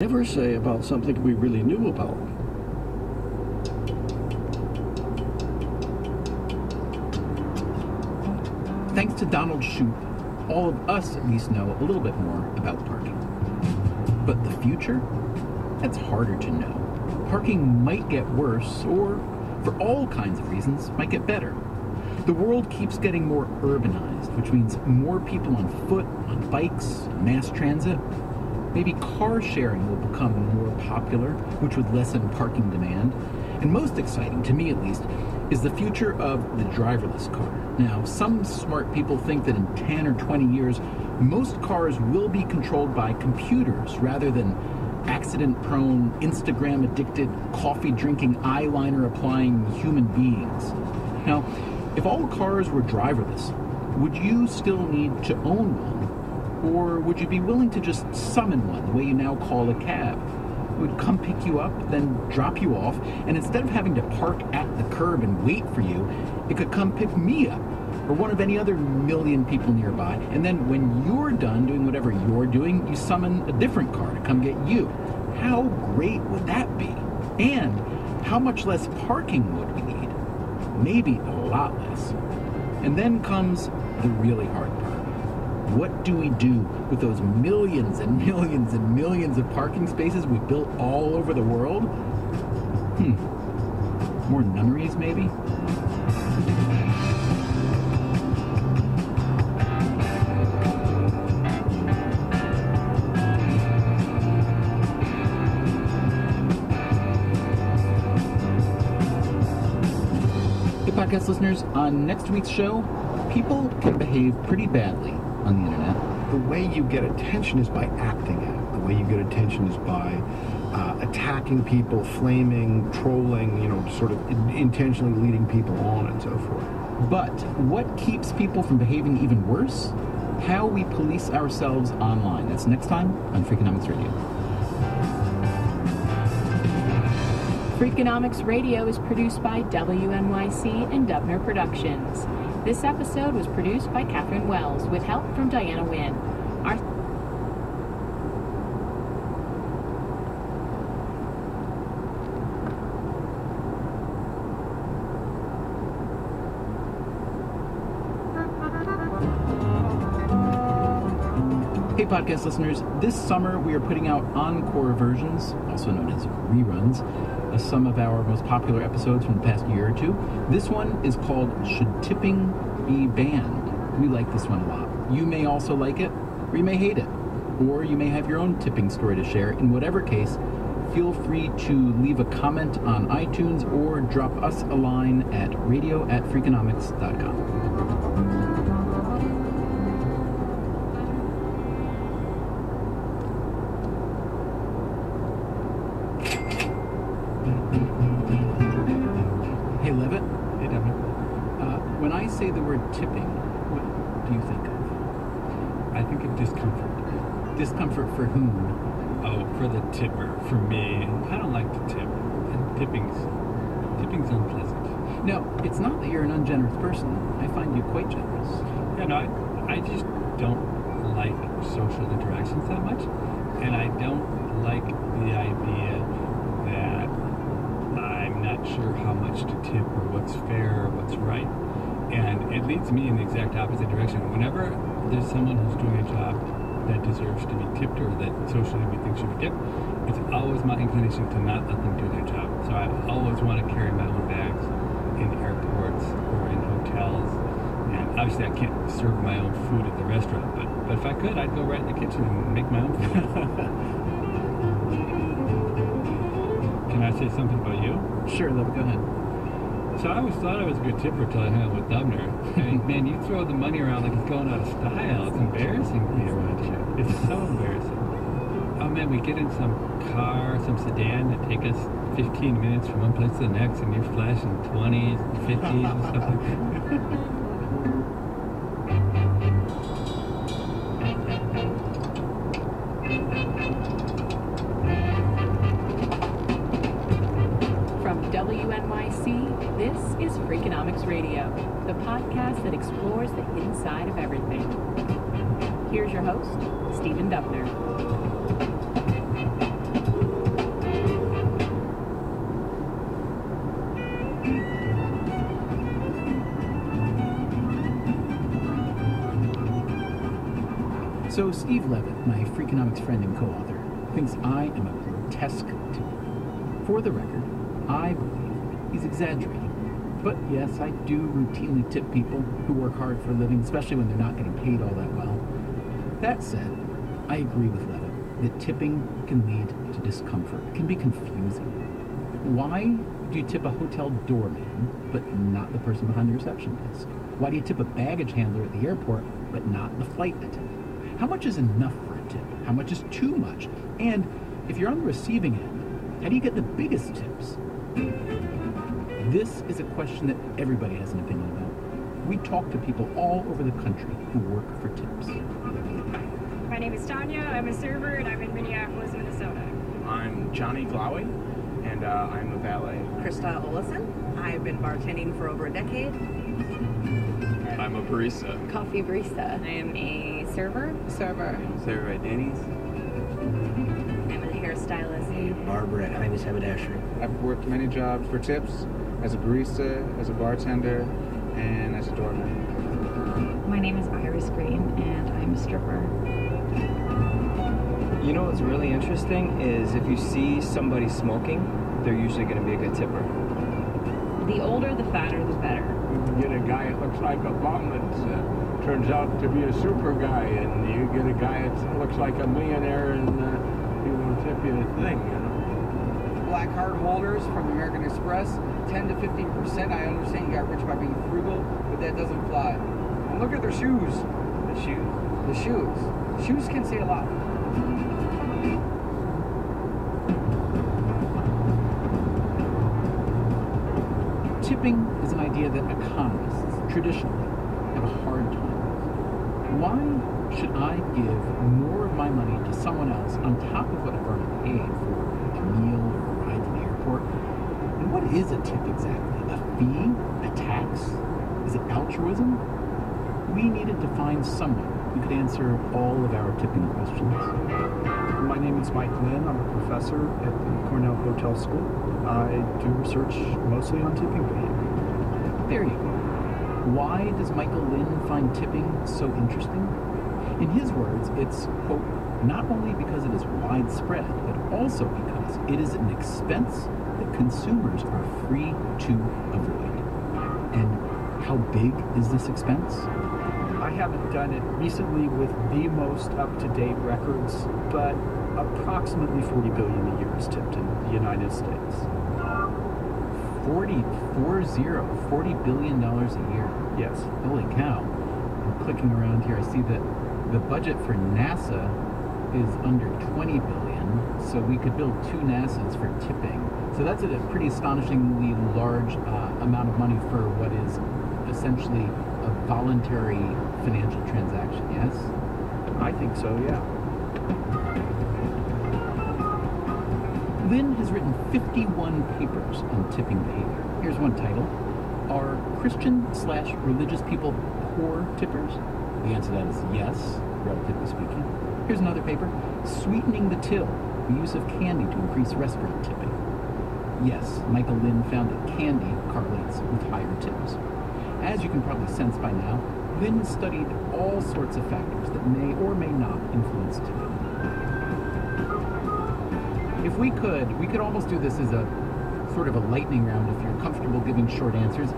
Never say about something we really knew about. Thanks to Donald Shoup, all of us at least know a little bit more about parking. But the future? That's harder to know. Parking might get worse, or, for all kinds of reasons, might get better. The world keeps getting more urbanized, which means more people on foot, on bikes, mass transit. Maybe car sharing will become more popular, which would lessen parking demand. And most exciting, to me at least, is the future of the driverless car. Now, some smart people think that in 10 or 20 years, most cars will be controlled by computers rather than accident-prone, Instagram-addicted, coffee-drinking, eyeliner-applying human beings. Now, if all cars were driverless, would you still need to own one? Or would you be willing to just summon one, the way you now call a cab? It would come pick you up, then drop you off, and instead of having to park at the curb and wait for you, it could come pick me up, or one of any other million people nearby, and then when you're done doing whatever you're doing, you summon a different car to come get you. How great would that be? And how much less parking would we need? Maybe a lot less. And then comes the really hard part. What do we do with those millions and millions and millions of parking spaces we built all over the world? More nunneries, maybe? Hey, podcast listeners, on next week's show, people can behave pretty badly on the internet. The way you get attention is by acting out. The way you get attention is by attacking people, flaming, trolling, sort of intentionally leading people on and so forth. But what keeps people from behaving even worse? How we police ourselves online. That's next time on Freakonomics Radio. Freakonomics Radio is produced by WNYC and Dubner Productions. This episode was produced by Catherine Wells with help from Diana Wynn. Hey podcast listeners, this summer we are putting out encore versions, also known as reruns, of some of our most popular episodes from the past year or two. This one is called Should Tipping Be Banned? We like this one a lot. You may also like it, or you may hate it, or you may have your own tipping story to share. In whatever case, feel free to leave a comment on iTunes or drop us a line at radio@freakonomics.com. Hey, Levitt. Hey, Devin. When I say the word tipping, what do you think of? I think of discomfort. Discomfort for whom? Oh, for the tipper. For me, I don't like to tip. And tipping's unpleasant. No, it's not that you're an ungenerous person. I find you quite generous. Yeah, no, I just don't like social interactions that much. And I don't like the idea that I'm not sure how much to tip or what's fair or what's right. And it leads me in the exact opposite direction. Whenever there's someone who's doing a job that deserves to be tipped or that socially we think should be tipped, it's always my inclination to not let them do their job. So I always want to carry my own bags in airports or in hotels. And obviously I can't serve my own food at the restaurant, but if I could, I'd go right in the kitchen and make my own food. Can I say something about you? Sure, Levitt, go ahead. So I always thought I was a good tipper until I hung out with Dubner. I mean, man, you throw the money around like it's going out of style. It's embarrassing to be around you. It's so embarrassing. Oh man, we get in some car, some sedan that take us 15 minutes from one place to the next, and you're flashing 20s, 50s, and stuff like that. WNYC, this is Freakonomics Radio, the podcast that explores the inside of everything. Here's your host, Stephen Dubner. So Steve Levitt, my Freakonomics friend and co-author, thinks I am a grotesque tipper. For the record, I believe he's exaggerating. But yes, I do routinely tip people who work hard for a living, especially when they're not getting paid all that well. That said, I agree with Levitt that tipping can lead to discomfort. It can be confusing. Why do you tip a hotel doorman, but not the person behind the reception desk? Why do you tip a baggage handler at the airport, but not the flight attendant? How much is enough for a tip? How much is too much? And if you're on the receiving end, how do you get the biggest tips? This is a question that everybody has an opinion about. We talk to people all over the country who work for tips. My name is Tanya, I'm a server, and I'm in Minneapolis, Minnesota. I'm Johnny Glawe, and I'm a valet. Krista Olesen. I've been bartending for over a decade. I'm a barista. Coffee barista. I am a server. Server. Server at Denny's. I'm a hairstylist. Barber at Heine's Haberdashery. I've worked many jobs for tips, as a barista, as a bartender, and as a doorman. My name is Iris Green, and I'm a stripper. You know what's really interesting is if you see somebody smoking, they're usually going to be a good tipper. The older, the fatter, the better. You get a guy that looks like a bum that turns out to be a super guy, and you get a guy that looks like a millionaire, and he won't tip you a thing, you know. Black card holders from American Express, 10 to 15%. I understand you got rich by being frugal, but that doesn't fly. And look at their shoes. The shoes? The shoes. Shoes can say a lot. Tipping is an idea that economists traditionally have a hard time with. Why should I give more of my money to someone else on top of what I've already paid for a meal or a ride to the airport? And what is a tip exactly? A fee? A tax? Is it altruism? We needed to find someone who could answer all of our tipping questions. My name is Mike Lynn. I'm a professor at the Cornell Hotel School. I do research mostly on tipping behavior. There you go. Why does Michael Lynn find tipping so interesting? In his words, it's, quote, not only because it is widespread, but also because it is an expense that consumers are free to avoid. And how big is this expense? I haven't done it recently with the most up-to-date records, but approximately $40 billion a year is tipped in the United States. $40 billion a year. Yes. Holy cow. I'm clicking around here. I see that the budget for NASA is under $20 billion, so we could build 2 NASAs for tipping. So that's a pretty astonishingly large amount of money for what is essentially a voluntary financial transaction, yes? I think so, yeah. Lynn has written 51 papers on tipping behavior. Here's one title. Are Christian/religious people poor tippers? The answer to that is yes, relatively speaking. Here's another paper. Sweetening the till, the use of candy to increase restaurant tipping. Yes, Michael Lynn found that candy correlates with higher tips. As you can probably sense by now, Lynn studied all sorts of factors that may or may not influence tipping. If we could almost do this as a sort of a lightning round if you're comfortable giving short answers.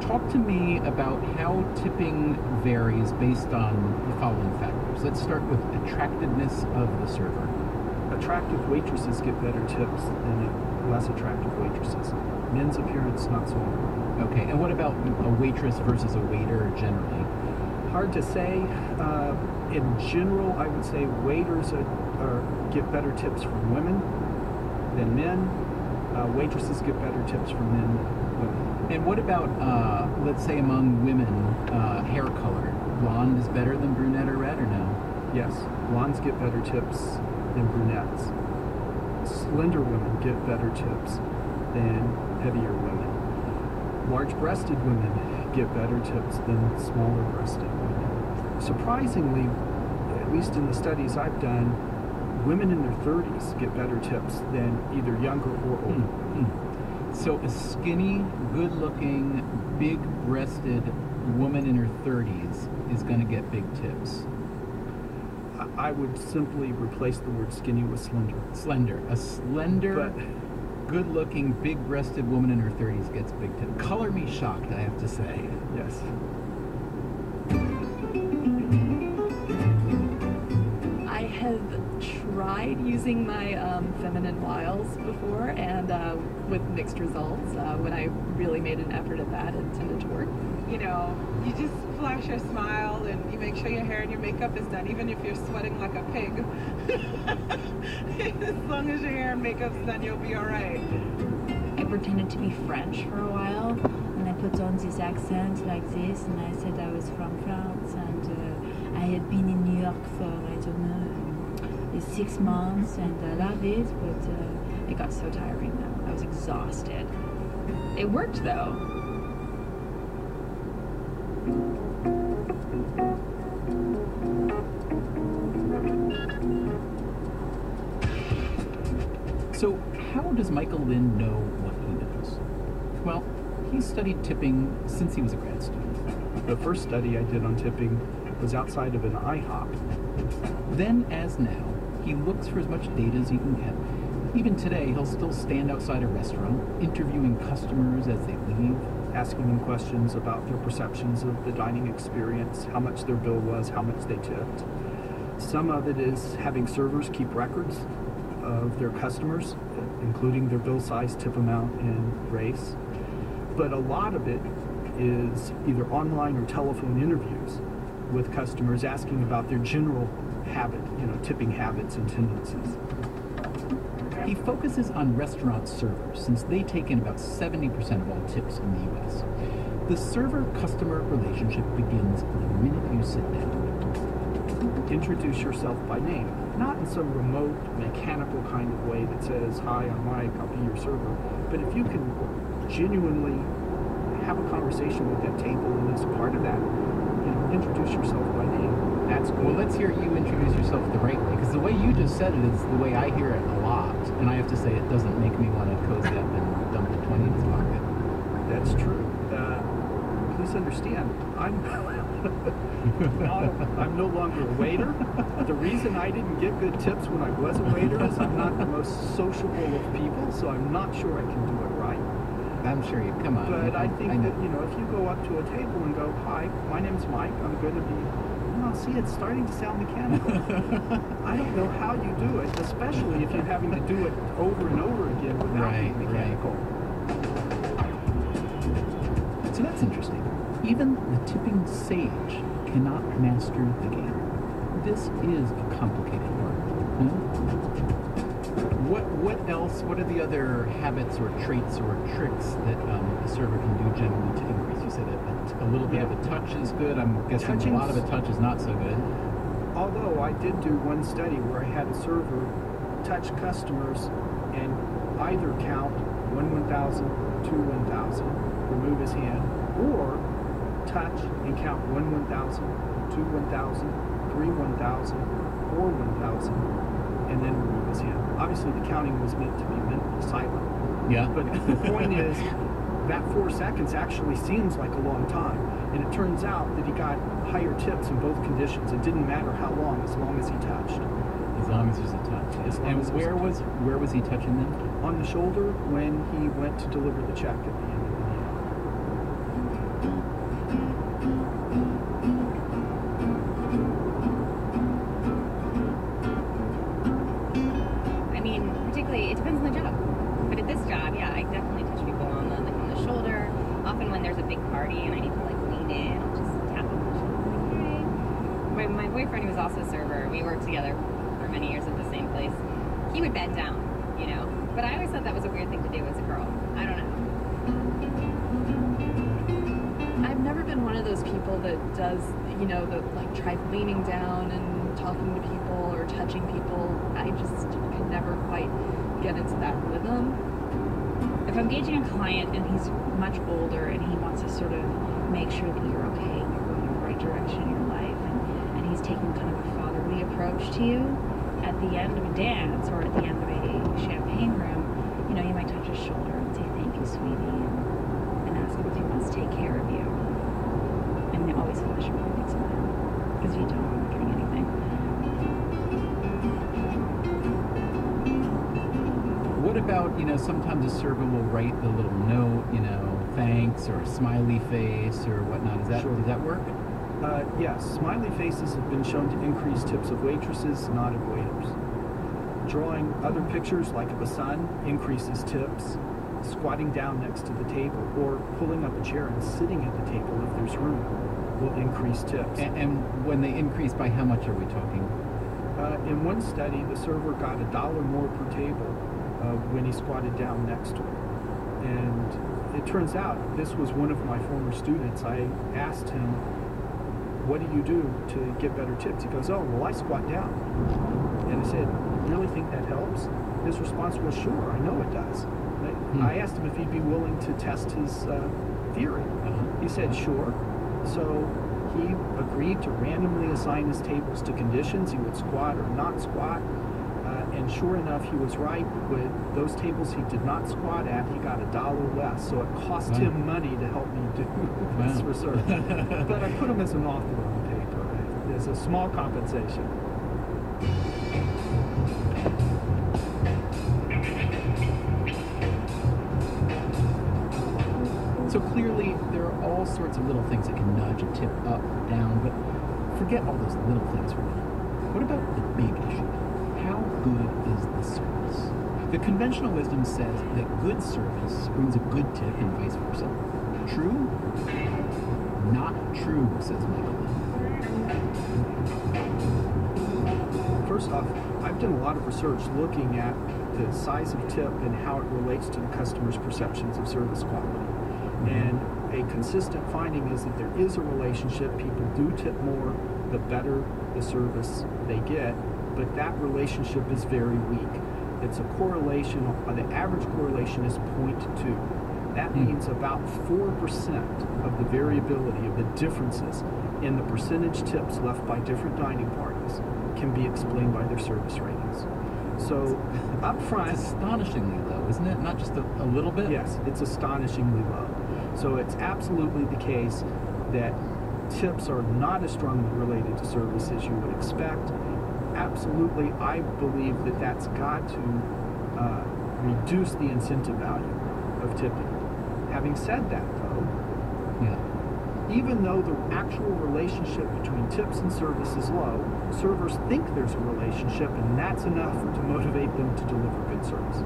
Talk to me about how tipping varies based on the following factors. Let's start with attractiveness of the server. Attractive waitresses get better tips than less attractive waitresses. Men's appearance, not so important. Okay, and what about a waitress versus a waiter generally? Hard to say. In general, I would say waiters get better tips from women than men. Waitresses get better tips from men than women. And what about, let's say among women, hair color? Blonde is better than brunette or red, or no? Yes, blondes get better tips than brunettes. Slender women get better tips than heavier women. Large-breasted women get better tips than smaller-breasted women. Surprisingly, at least in the studies I've done, women in their 30s get better tips than either younger or older. So a skinny, good-looking, big-breasted woman in her 30s is going to get big tips. I would simply replace the word skinny with slender. Slender. A slender, good-looking, big-breasted woman in her 30s gets big tip. Color me shocked, I have to say. Yes. I have tried using my feminine wiles before, and with mixed results. When I really made an effort at that, it tended to work. You know, you just flash your smile and you make sure your hair and your makeup is done, even if you're sweating like a pig. As long as your hair and makeup's done, you'll be all right. I pretended to be French for a while, and I put on this accent like this, and I said I was from France, and I had been in New York for, I don't know, 6 months, and I love it, but it got so tiring though. I was exhausted. It worked though. So how does Michael Lynn know what he knows? Well, he studied tipping since he was a grad student. The first study I did on tipping was outside of an IHOP. Then, as now, he looks for as much data as he can get. Even today, he'll still stand outside a restaurant, interviewing customers as they leave, asking them questions about their perceptions of the dining experience, how much their bill was, how much they tipped. Some of it is having servers keep records of their customers, including their bill size, tip amount, and race. But a lot of it is either online or telephone interviews with customers asking about their general habit, tipping habits and tendencies. He focuses on restaurant servers since they take in about 70% of all tips in the U.S. The server-customer relationship begins the minute you sit down. Introduce yourself by name, not in some remote, mechanical kind of way that says, "Hi, I'm Mike, I'll be your server." But if you can genuinely have a conversation with that table and as a part of that, introduce yourself by name. That's good. Well, let's hear you introduce yourself the right way, because the way you just said it is the way I hear it a lot, and I have to say it doesn't make me want to cozy up and dump the 20 in his pocket. That's true. Please understand, I'm no longer a waiter. The reason I didn't get good tips when I was a waiter is I'm not the most sociable of people, so I'm not sure I can do it right. I'm sure you, come on. But I think that, if you go up to a table and go, "Hi, my name's Mike, I'm going to be," see, it's starting to sound mechanical. I don't know how you do it, especially if you're having to do it over and over again without being mechanical. So that's interesting. Even the tipping sage cannot master the game. This is a complicated art. What else? What are the other habits or traits or tricks that a server can do generally to increase? You said a little bit of a touch is good. I'm guessing a lot of a touch is not so good. Although I did do one study where I had a server touch customers and either count 1,000, 2,000, remove his hand, or touch and count 1,000, 2,000, 3,000, 4,000, and then remove his hand. Obviously, the counting was meant to be silent. Yeah. But the point is, that 4 seconds actually seems like a long time. And it turns out that he got higher tips in both conditions. It didn't matter how long, as long as he touched. As long as there's a touch. And where was he touching them? On the shoulder when he went to deliver the check at the end of the day. It depends on the job. But at this job, yeah, I definitely touch people on the shoulder. Often when there's a big party and I need to lean in, I'll just tap them on the shoulder. Like, hey. My boyfriend, who was also a server, we worked together for many years at the same place. He would bend down, But I always thought that was a weird thing to do as a girl. I don't know. I've never been one of those people that does, try leaning down and talking to people or touching people. I just could never quite get into that rhythm. If I'm engaging a client and he's much older and he wants to sort of make sure that you're okay and you're going in the right direction in your life, and he's taking kind of a fatherly approach to you, at the end of a dance or at the end of a champagne room, you might touch his shoulder and say, "Thank you, sweetie," and ask him if he wants to take care of you. And always flash a really big smile, because if you don't, I'm not getting anything. what about, sometimes a server will write the little note, thanks, or a smiley face, or whatnot. Does that work? Yes, smiley faces have been shown to increase tips of waitresses, not of waiters. Drawing other pictures, like of a sun, increases tips. Squatting down next to the table, or pulling up a chair and sitting at the table if there's room, will increase tips. And when they increase, by how much are we talking? In one study, the server got $1 more per table when he squatted down next to her. And it turns out this was one of my former students. I asked him, what do you do to get better tips? He goes, oh, well, I squat down. And I said, you really think that helps? His response was, sure, I know it does. I asked him if he'd be willing to test his theory. He said, sure. So he agreed to randomly assign his tables to conditions. He would squat or not squat. And sure enough, he was right. With those tables he did not squat at, he got $1 less. So it cost him money to help me do this research. But I put him as an author on the paper as a small compensation. So clearly, there are all sorts of little things that can nudge a tip up or down, but forget all those little things for now. What about the big issue? How good is the service? The conventional wisdom says that good service brings a good tip and vice versa. True? Not true, says Michael. First off, I've done a lot of research looking at the size of tip and how it relates to the customer's perceptions of service quality. And a consistent finding is that there is a relationship. People do tip more the better the service they get, but that relationship is very weak. It's a correlation, the average correlation is 0.2. That means about 4% of the variability of the differences in the percentage tips left by different dining parties can be explained by their service ratings. So up front... It's astonishingly low, isn't it? Not just a little bit? Yes, it's astonishingly low. So it's absolutely the case that tips are not as strongly related to service as you would expect. Absolutely, I believe that that's got to reduce the incentive value of tipping. Having said that, though, even though the actual relationship between tips and service is low, servers think there's a relationship, and that's enough to motivate them to deliver good service.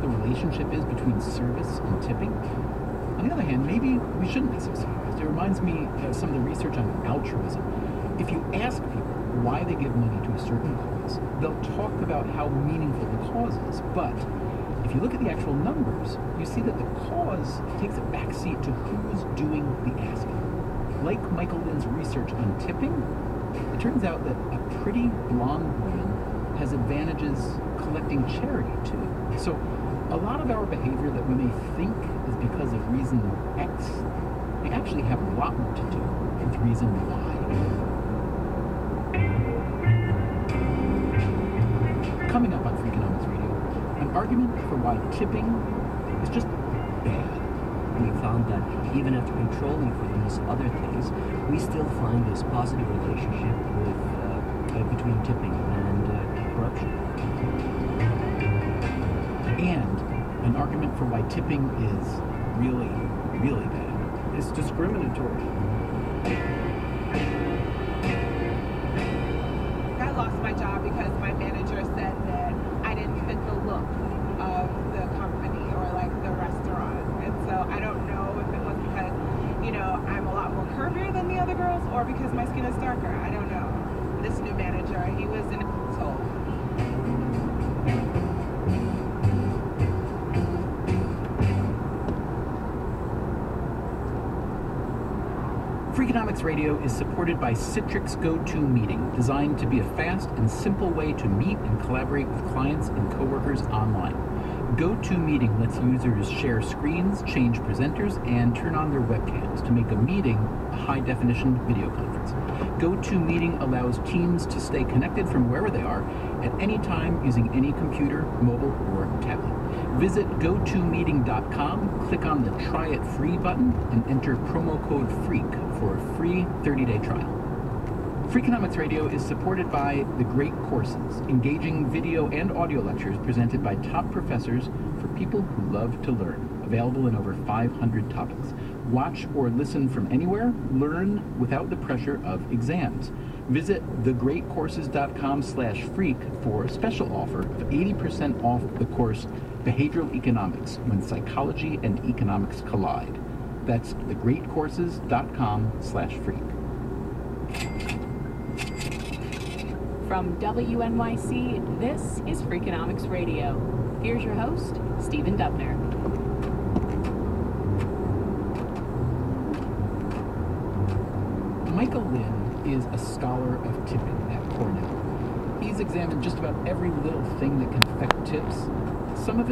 Relationship is between service and tipping. On the other hand, maybe we shouldn't be so surprised. It reminds me of some of the research on altruism. If you ask people why they give money to a certain cause, they'll talk about how meaningful the cause is. But if you look at the actual numbers, you see that the cause takes a backseat to who's doing the asking. Like Michael Lynn's research on tipping, it turns out that a pretty blonde woman has advantages collecting charity too. So a lot of our behavior that we may think is because of reason X may actually have a lot more to do with reason Y. Coming up on Freakonomics Radio, an argument for why tipping is just bad. We found that even after controlling for these other things, we still find this positive relationship between tipping and corruption. And an argument for why tipping is really, really bad. It's discriminatory. I lost my job because my manager said that I didn't fit the look of the company or like the restaurant. And so I don't know if it was because, I'm a lot more curvier than the other girls or because my skin is darker. I don't know. This new manager, he was an asshole. Freakonomics Radio is supported by Citrix GoToMeeting, designed to be a fast and simple way to meet and collaborate with clients and coworkers online. GoToMeeting lets users share screens, change presenters, and turn on their webcams to make a meeting a high-definition video conference. GoToMeeting allows teams to stay connected from wherever they are at any time using any computer, mobile, or tablet. Visit gotomeeting.com, click on the Try It Free button, and enter promo code FREAK for a free 30-day trial. Freakonomics Radio is supported by The Great Courses, engaging video and audio lectures presented by top professors for people who love to learn, available in over 500 topics. Watch or listen from anywhere, learn without the pressure of exams. Visit thegreatcourses.com/freak for a special offer of 80% off the course Behavioral Economics, when psychology and economics collide. That's thegreatcourses.com/freak. From WNYC, this is Freakonomics Radio. Here's your host, Stephen Dubner. Michael Lynn is a scholar of tipping at Cornell. He's examined just about every little thing that can affect tips. Some of it